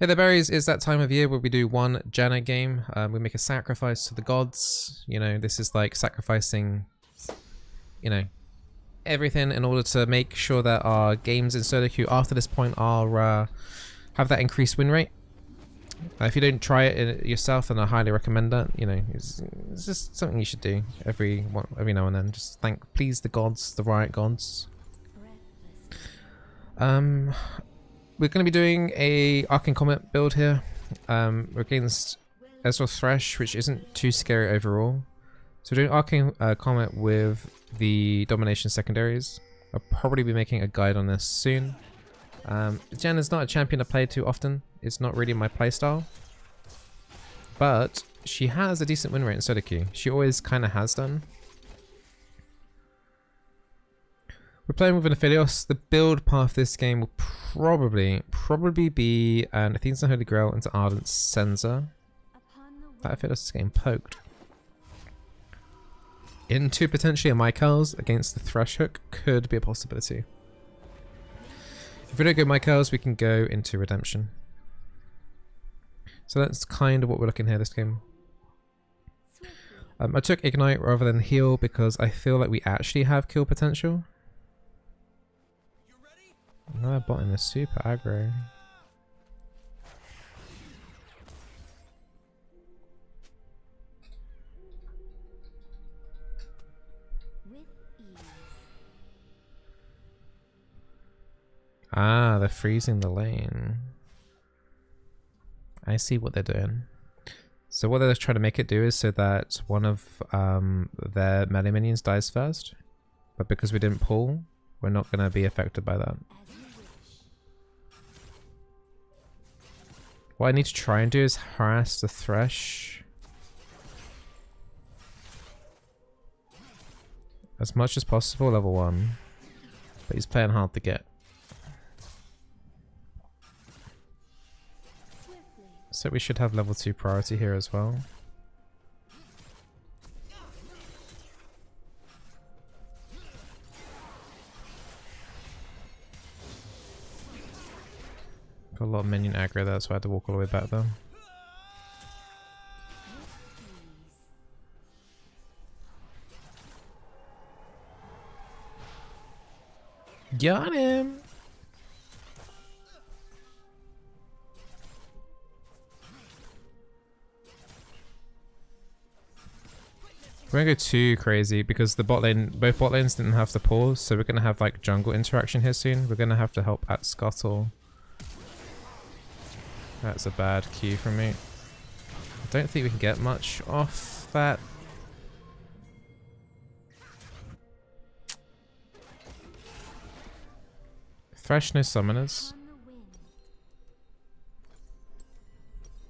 Yeah, the berries is that time of year where we do one Janna game. We make a sacrifice to the gods. You know, this is like sacrificing, you know, everything in order to make sure that our games in solo queue after this point are have that increased win rate. If you don't try it yourself, then I highly recommend that. You know, it's just something you should do every now and then. Just please the gods, the riot gods. We're going to be doing a Arcane Comet build here. We're against Ezreal Thresh, which isn't too scary overall. So we're doing Arcane Comet with the Domination secondaries. I'll probably be making a guide on this soon. Janna's not a champion I play too often. It's not really my playstyle. But she has a decent win rate in solo queue. She always kind of has done. We're playing with an Aphelios. The build path of this game will probably be an Athena's Holy Grail into Ardent Senza. That Aphelios is getting poked. Into potentially a Michael's against the Thresh Hook could be a possibility. If we don't go Michael's, we can go into Redemption. So that's kind of what we're looking here this game. I took Ignite rather than Heal because I feel like we actually have kill potential. Another bot in the super aggro. Ah, they're freezing the lane. I see what they're doing. So what they're trying to make it do is so that one of their melee minions dies first. But because we didn't pull, we're not going to be affected by that. What I need to try and do is harass the Thresh as much as possible level 1. But he's playing hard to get. So we should have level 2 priority here as well. Got a lot of minion aggro there, so I had to walk all the way back though. Got him! We're gonna go too crazy because the both bot lanes didn't have to pause, so we're gonna have like jungle interaction here soon. We're gonna have to help at Scuttle. That's a bad Q from me. I don't think we can get much off that. Thresh no summoners.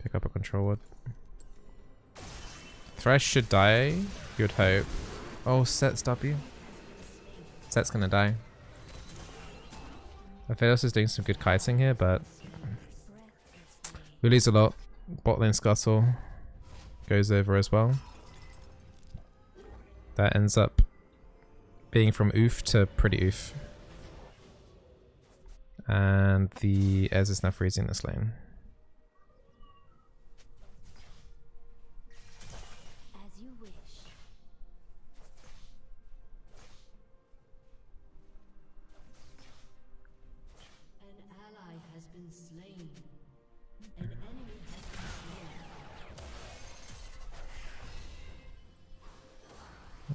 Pick up a control ward. Thresh should die, you'd hope. Oh, Set's W. Set's gonna die. Aphelios is doing some good kiting here, but we lose a lot. Bot lane Scuttle goes over as well. That ends up being from oof to pretty oof. And the Ez is now freezing this lane.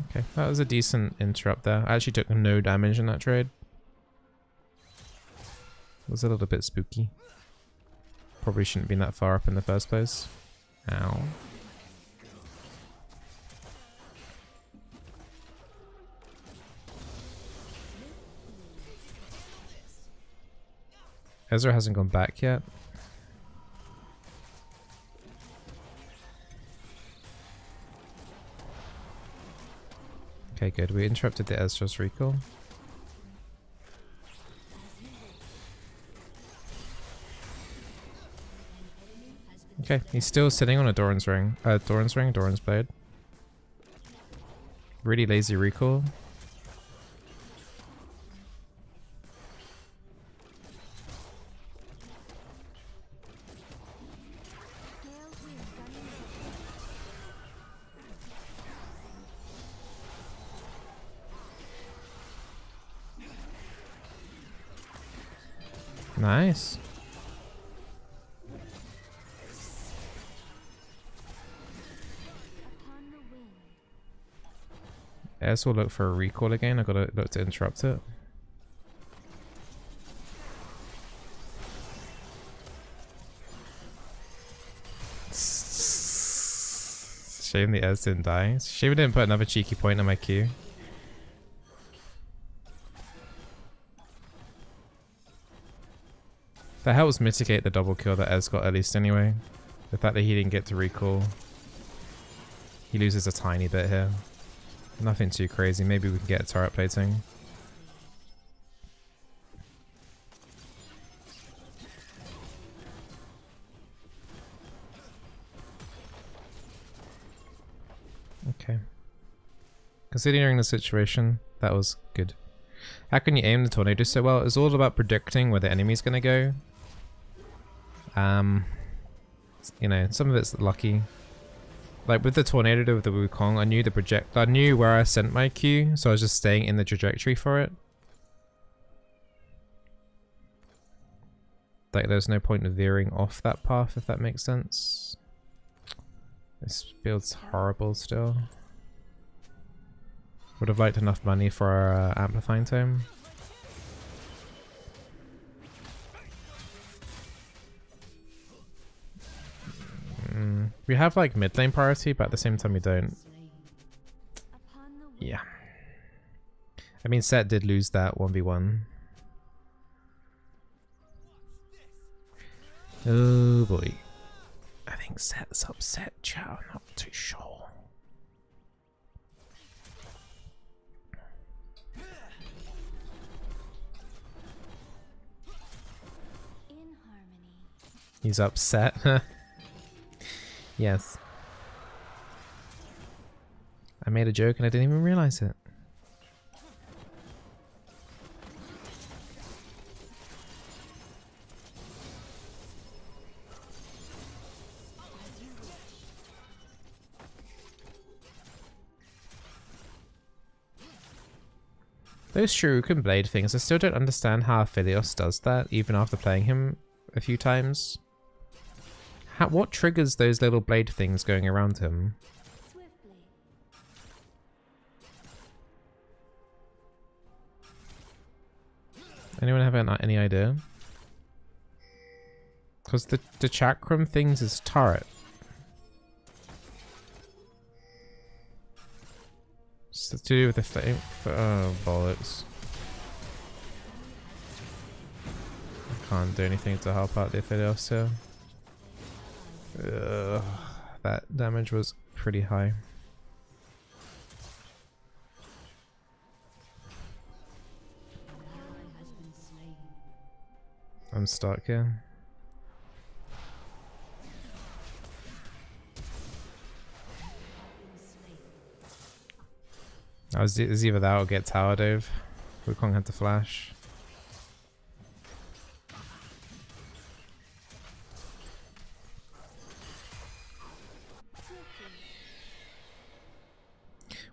Okay, that was a decent interrupt there. I actually took no damage in that trade. It was a little bit spooky. Probably shouldn't have been that far up in the first place. Ow. Ezra hasn't gone back yet. Okay, good. We interrupted the Ezra's recall. Okay, he's still sitting on a Doran's Blade. Really lazy recall. Nice. As we'll look for a recall again. I gotta look to interrupt it. Shame the Ez didn't die. Shame we didn't put another cheeky point on my Q. That helps mitigate the double kill that Ez got at least anyway. The fact that he didn't get to recall. He loses a tiny bit here. Nothing too crazy. Maybe we can get a turret plating. Okay. Considering the situation, that was good. How can you aim the tornado so well? It's all about predicting where the enemy's gonna go. You know, some of it's lucky. Like with the tornado with the Wukong, I knew where I sent my Q, so I was just staying in the trajectory for it. Like there's no point of veering off that path, if that makes sense. This build's horrible still. Would have liked enough money for our amplifying tome. We have like mid lane priority, but at the same time we don't. Yeah. I mean, Set did lose that 1v1. Oh boy. I think Set's upset, Chow. I'm not too sure. He's upset. Yes. I made a joke and I didn't even realize it. Those Shuriken Blade things, I still don't understand how Aphelios does that, even after playing him a few times. What triggers those little blade things going around him? Anyone have any idea? Because the chakram things is turret. It's to do with the flame. Oh, bollocks. I can't do anything to help out the Aphelios here. That damage was pretty high. I'm stuck here. It was either that or get tower dove. Wukong had to flash.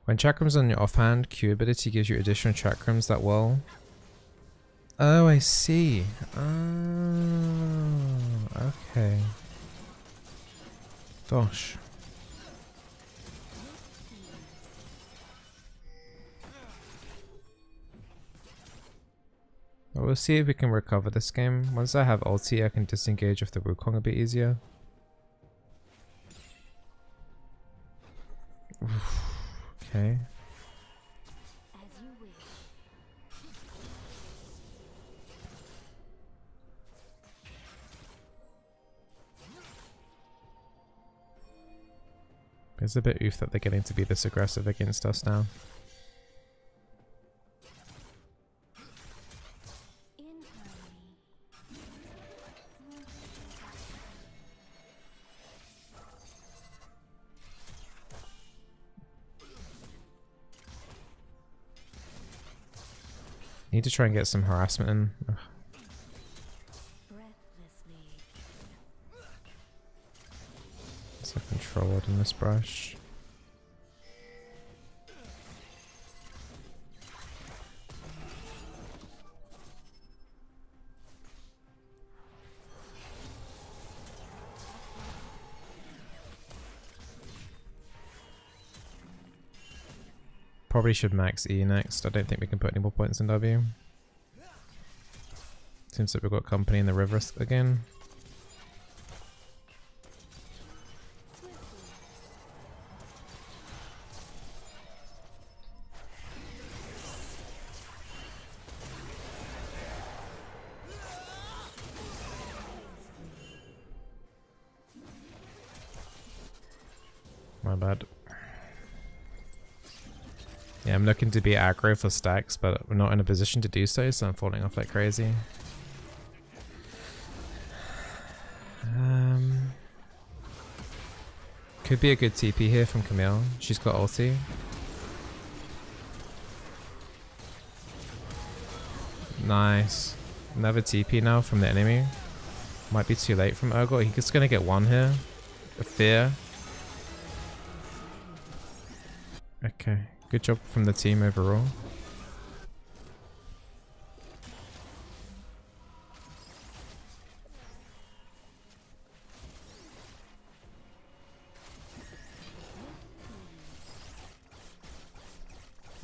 When chakrams on your offhand, Q ability gives you additional chakrams that will... Oh, I see. Oh, okay. Gosh. Well, we'll see if we can recover this game. Once I have ulti, I can disengage with the Wukong a bit easier. Okay. It's a bit oof that they're getting to be this aggressive against us now. Need to try and get some harassment in. Ugh. Let's have control in this brush. probably should max E next. I don't think we can put any more points in W. Seems like we've got company in the river again. My bad. Yeah, I'm looking to be aggro for stacks, but we're not in a position to do so, so I'm falling off like crazy. Could be a good TP here from Camille. She's got ulti. Nice. Another TP now from the enemy. Might be too late from Urgot. He's just gonna get one here. A fear. Okay, good job from the team overall.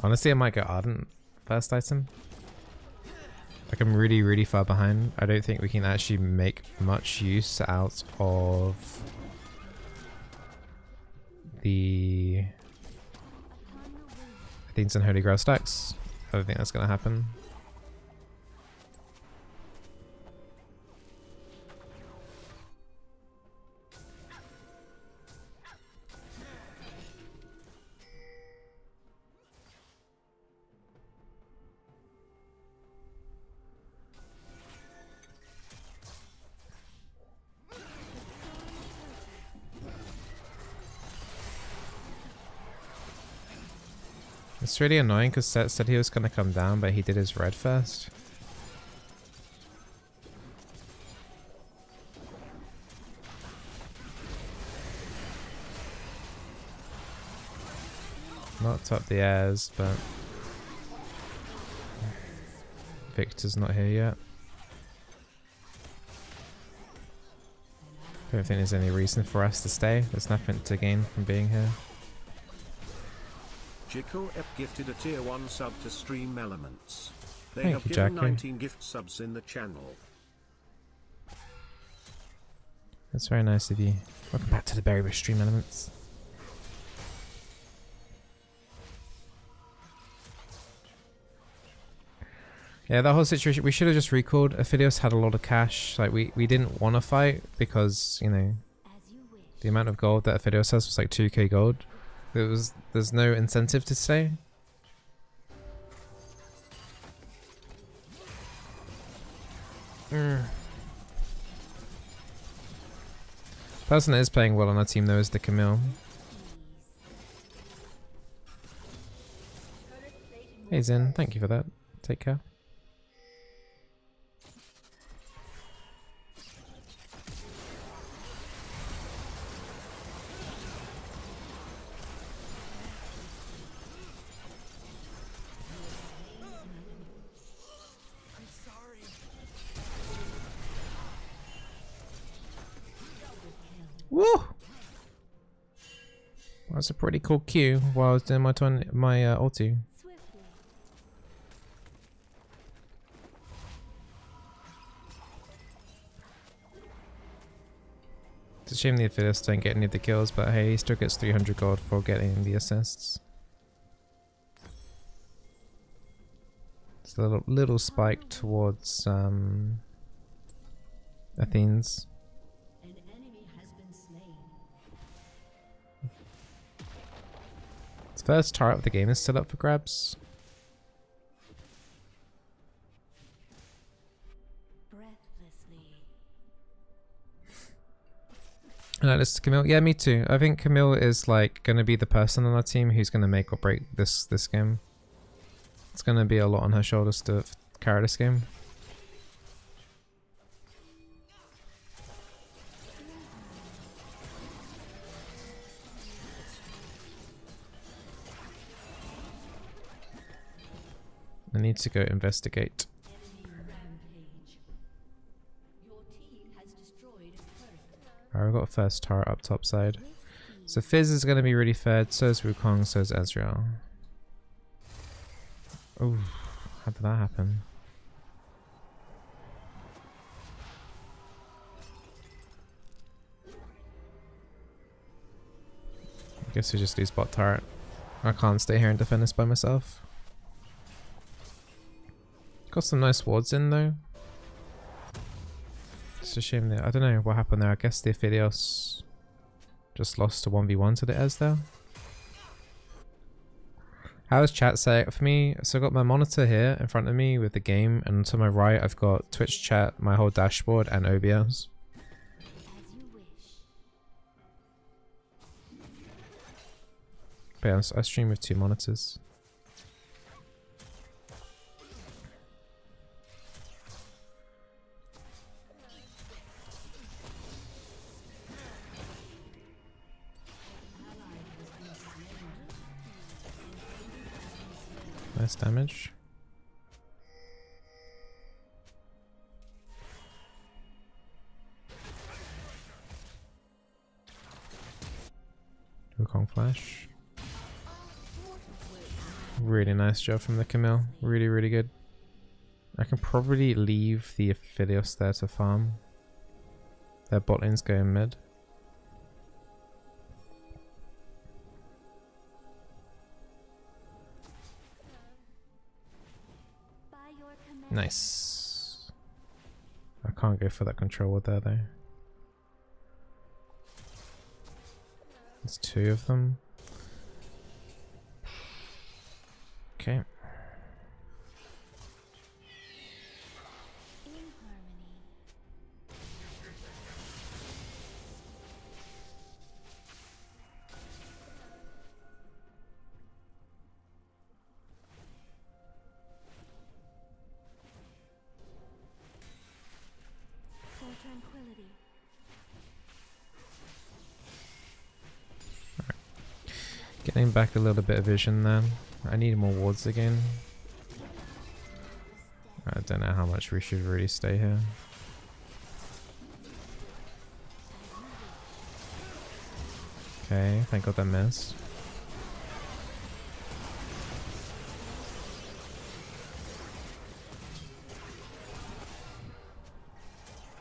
Honestly, I might go Ardent first item. Like, I'm really far behind. I don't think we can actually make much use out of the Athene's and Holy Grail stacks. I don't think that's going to happen. It's really annoying because Set said he was going to come down, but he did his red first. Knocked up the airs, but Victor's not here yet. I don't think there's any reason for us to stay. There's nothing to gain from being here. Jiko Ep gifted a tier 1 sub to Stream Elements. They Thank have you, given Jackie. 19 gift subs in the channel. That's very nice of you. Welcome back to the Berry with Stream Elements. Yeah, that whole situation, we should have just recalled. Aphelios had a lot of cash. Like, we didn't want to fight because, you know, the amount of gold that Aphelios has was like 2k gold. There's no incentive to stay. Person that is playing well on our team though is the Camille. Hey Zen, thank you for that. Take care. Woo! That's a pretty cool cue while I was doing my ulti. It's a shame the Aphelios don't get any of the kills, but hey, he still gets 300 gold for getting the assists. It's a little spike towards Athene's. First turret of the game is still up for grabs. I like this Camille. Yeah, me too. I think Camille is like going to be the person on our team who's going to make or break this game. It's going to be a lot on her shoulders to carry this game. I need to go investigate. Alright, we've got a first turret up top side. So Fizz is going to be really fed, so is Wukong, so is Ezreal. Oh, how did that happen? I guess we just lose bot turret. I can't stay here and defend this by myself. Got some nice wards in though. It's a shame that I don't know what happened there. I guess the Aphelios just lost to 1v1 to the Ez there. How is chat set up for me? So I've got my monitor here in front of me with the game, and to my right I've got Twitch chat, my whole dashboard, and OBS. But yeah, I stream with 2 monitors. Nice damage. Wukong flash. Really nice job from the Camille. Really, really good. I can probably leave the Aphelios there to farm. Their bot lane's going mid. Nice. I can't go for that control ward there though. There's 2 of them. Okay. Getting back a little bit of vision then. I need more wards again. I don't know how much we should really stay here. Okay, thank god that missed.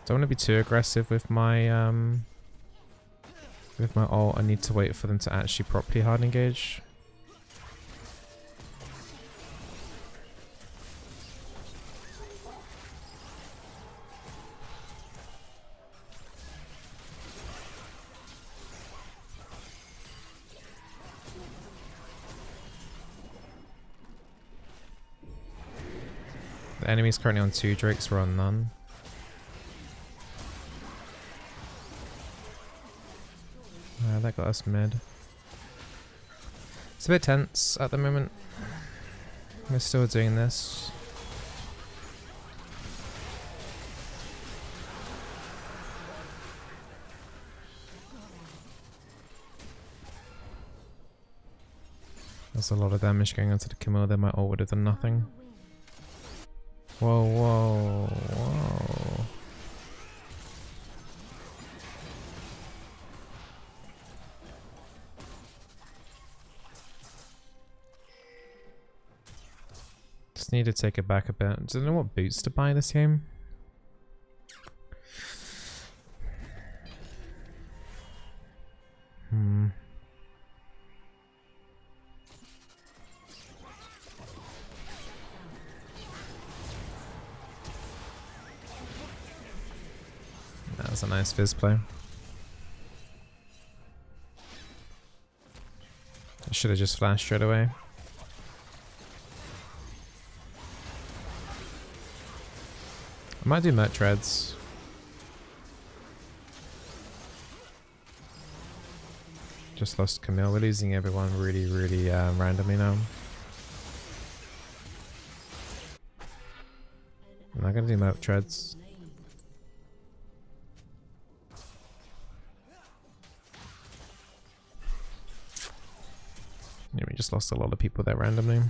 Don't want to be too aggressive with my ult. I need to wait for them to actually properly hard engage. The enemy's currently on 2 drakes, we're on none. That got us mid. It's a bit tense at the moment. We're still doing this. There's a lot of damage going onto the Camille there. My ult would have done nothing. Whoa, whoa, whoa. Just need to take it back a bit. Do you know what boots to buy this game? That was a nice fizz play. I should have just flashed straight away. I might do merch reds. Just lost Camille. We're losing everyone really, really randomly now. I'm not gonna do merch reds. Yeah, we just lost a lot of people there randomly.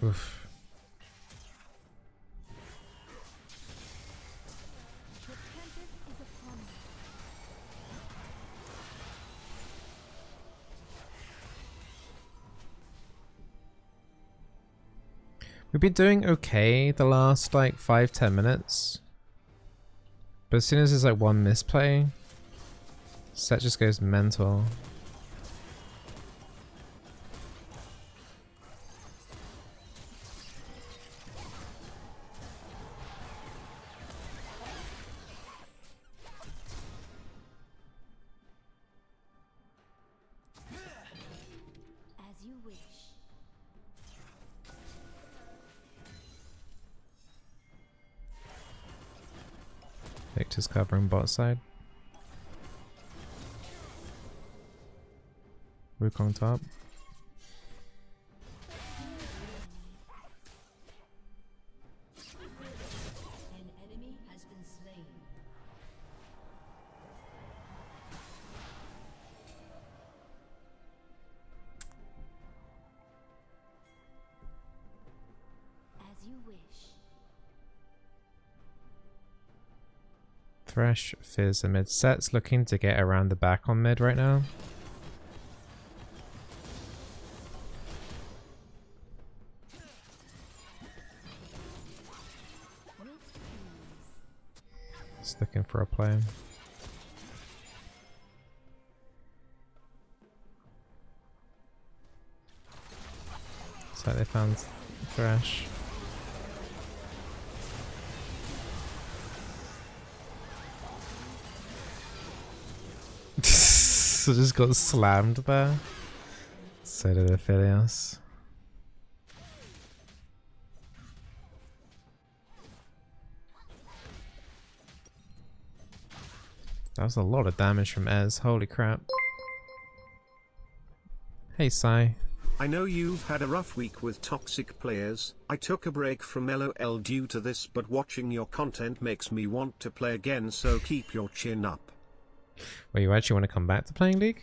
Oof. We've been doing okay the last like 5-10 minutes. But as soon as there's like one misplay, set just goes mental. As you wish. Victor's covering bot side. Wukong top. An enemy has been slain. As you wish. Thresh, Fizz, and mid. Set's looking to get around the back on mid right now. Just looking for a play. Looks like they found Thresh. So just got slammed there. So did Aphelios. That was a lot of damage from Ez. Holy crap. Hey, Sai. I know you've had a rough week with toxic players. I took a break from LOL due to this, but watching your content makes me want to play again, so keep your chin up. Well, you actually want to come back to playing League?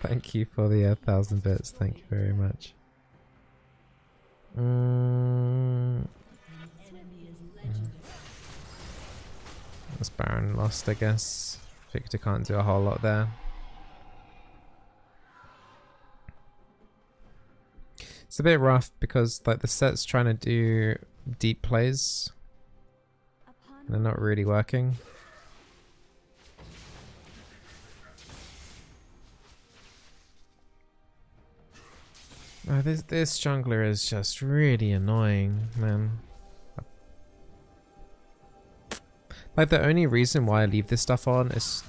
Thank you for the 1,000 bits. Thank you very much. This Baron lost, I guess. Victor can't do a whole lot there. It's a bit rough because like the set's trying to do deep plays and they're not really working. Oh, this jungler is just really annoying, man. Like the only reason why I leave this stuff on is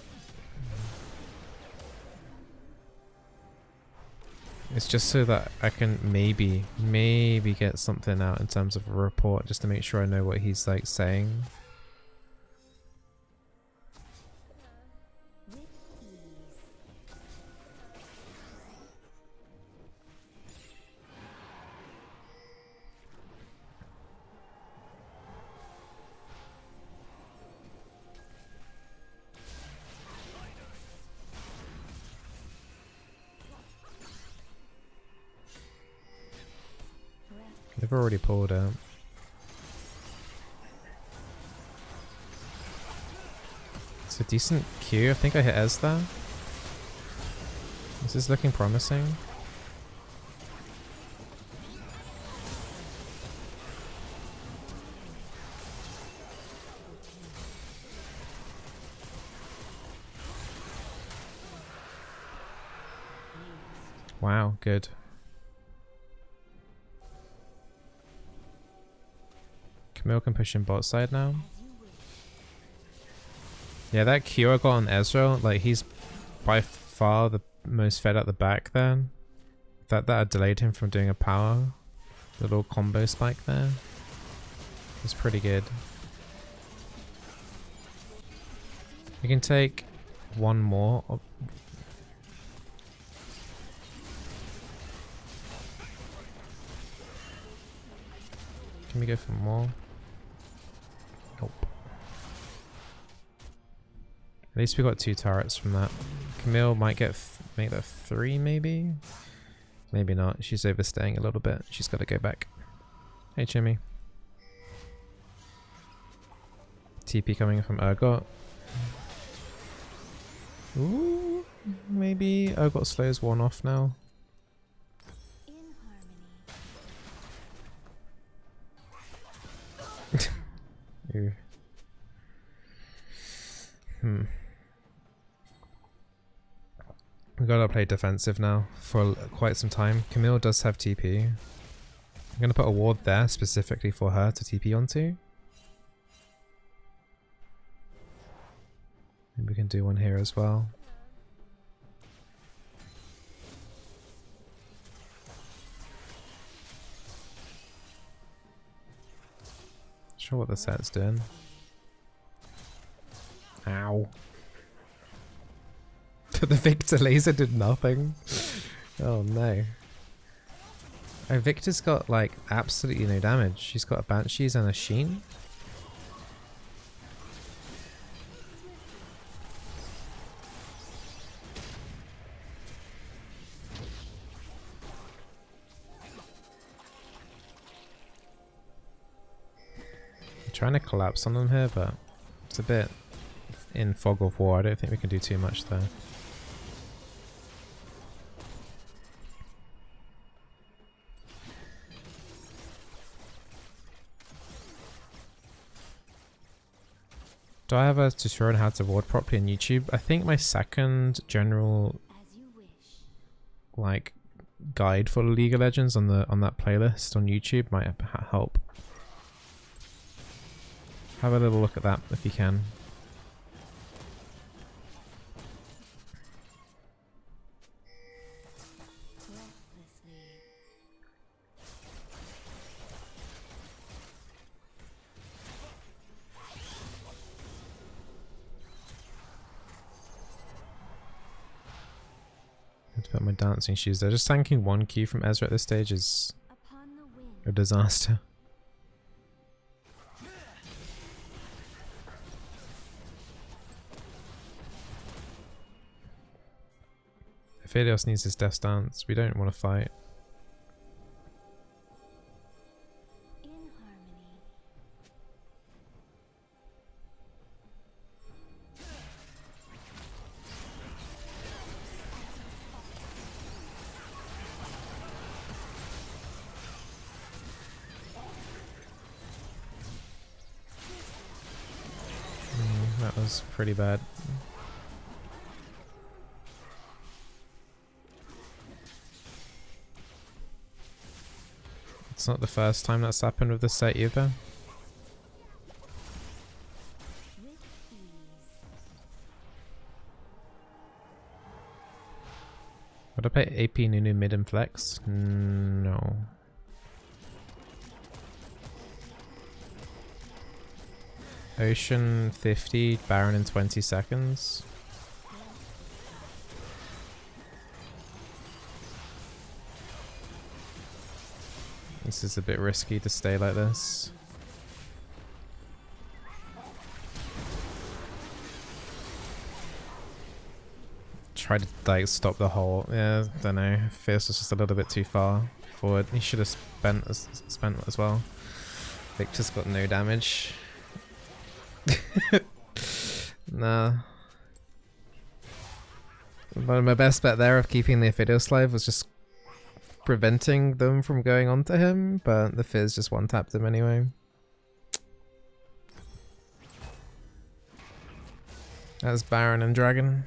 it's just so that I can maybe get something out in terms of a report, just to make sure I know what he's like saying. They've already pulled out. It's a decent Q. I think I hit Ez there. This is looking promising. Wow, good. Camille can push in bot side now. Yeah, that Q I got on Ezra, like he's by far the most fed at the back there. That delayed him from doing a power. The little combo spike there was pretty good. We can take one more. Can we go for more? Nope. At least we got 2 turrets from that. Camille might make that 3 maybe? Maybe not. She's overstaying a little bit. She's got to go back. Hey Jimmy. TP coming from Urgot. Ooh, maybe Urgot slows one off now. Who? We gotta play defensive now for quite some time. Camille does have TP. I'm gonna put a ward there specifically for her to TP onto. Maybe we can do one here as well. Sure what the set's doing. Ow. The Victor laser did nothing. Oh no. Oh, Victor's got like absolutely no damage. She's got a Banshees and a Sheen. I'm trying to collapse on them here, but it's a bit in fog of war. I don't think we can do too much there. Do I have a tutorial on how to ward properly on YouTube? I think my second general like guide for League of Legends on that playlist on YouTube might help. Have a little look at that if you can. To put my dancing shoes there. Just tanking one Q from Ezra at this stage is a disaster. Aphelios needs his death stance. We don't want to fight. That was pretty bad. It's not the first time that's happened with this set either. Would I play AP Nunu mid and flex? No. Ocean 50, Baron in 20 seconds. This is a bit risky to stay like this. Try to like stop the whole. Yeah, don't know. Fierce was just a little bit too far forward. He should have spent as well. Victor's got no damage. Nah. But my best bet there of keeping the Aphelios alive was just preventing them from going onto him, but the Fizz just one-tapped him anyway. That's Baron and Dragon.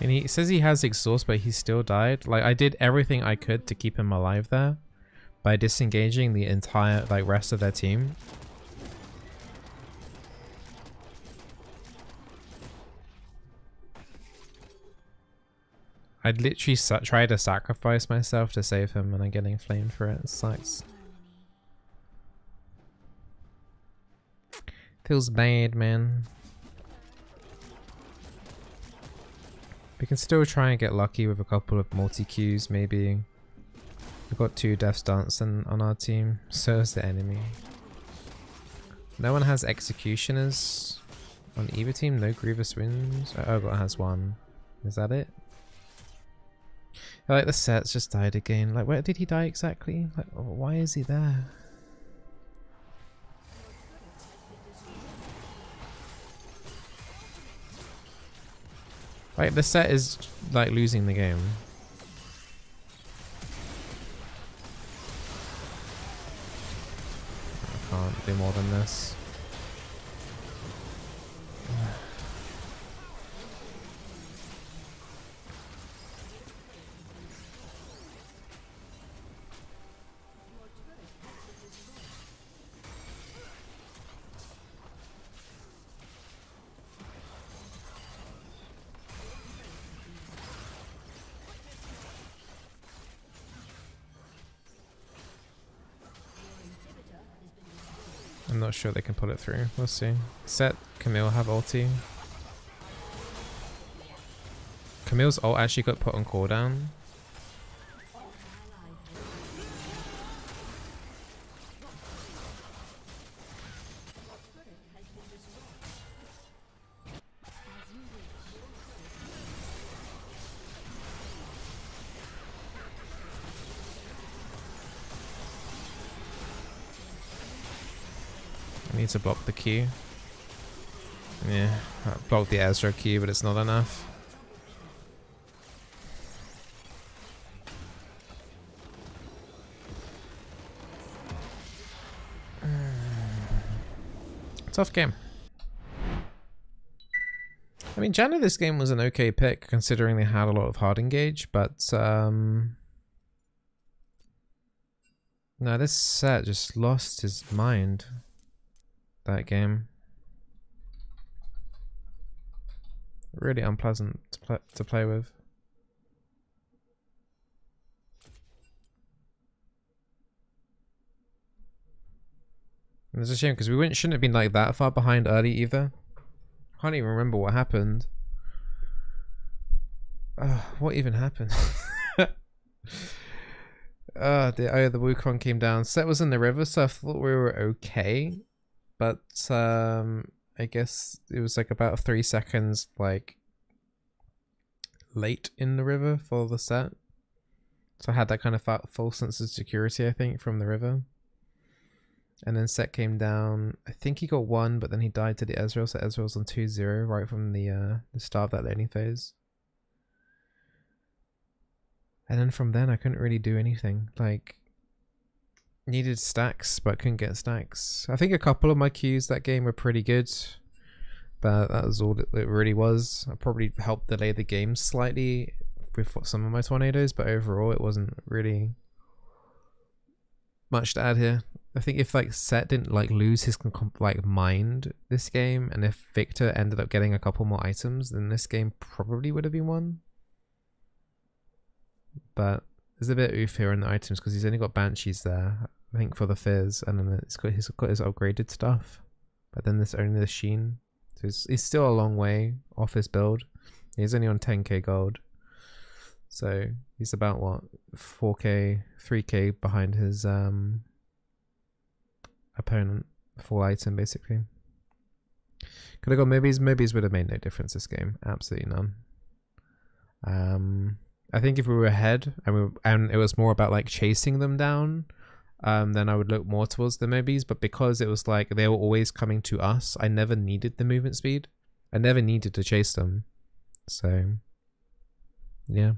And he says he has exhaust, but he still died. Like, I did everything I could to keep him alive there by disengaging the entire like rest of their team. I'd literally try to sacrifice myself to save him, and I'm getting flamed for it. It sucks. Feels bad, man. We can still try and get lucky with a couple of multi-Qs, maybe. We've got 2 Death's Dance on our team. So is the enemy. No one has Executioners on either team. No Grievous Wounds. Oh, Urgot has 1. Is that it? I like the set's just died again. Like, where did he die exactly? Like, why is he there? Like, the set is like losing the game. I can't do more than this. I'm not sure they can pull it through. We'll see. Set, Camille have ulti. Camille's ult actually got put on cooldown. I need to block the Q. Yeah, I blocked the Ezra Q, but it's not enough. Tough game. I mean, Janna this game was an okay pick considering they had a lot of hard engage, but no, this set just lost his mind. That game. Really unpleasant to play with. And it's a shame because we shouldn't have been like that far behind early either. I can't even remember what happened. What even happened? The Wukong came down. Set was in the river, so I thought we were okay. But I guess it was like about 3 seconds like late in the river for the set. So I had that kind of false sense of security, I think, from the river. And then Set came down. I think he got 1, but then he died to the Ezreal, so Ezreal's on 2-0 right from the start of that laning phase. And then from then I couldn't really do anything. Like, needed stacks, but couldn't get stacks. I think a couple of my Qs that game were pretty good, but that was all it really was. I probably helped delay the game slightly with some of my tornadoes, but overall it wasn't really much to add here. I think if like Set didn't like lose his like mind this game, and if Victor ended up getting a couple more items, then this game probably would have been won. But there's a bit oof here in the items because he's only got Banshees there, I think, for the Fizz, and then he's got his upgraded stuff. But then there's only the Sheen, so he's still a long way off his build. He's only on 10k gold, so he's about what 4k, 3k behind his opponent, full item basically. Could have got Mobies. Mobies would have made no difference this game, absolutely none. I think if we were ahead and it was more about like chasing them down, then I would look more towards the Mobies. But because it was like they were always coming to us, I never needed the movement speed. I never needed to chase them. So yeah.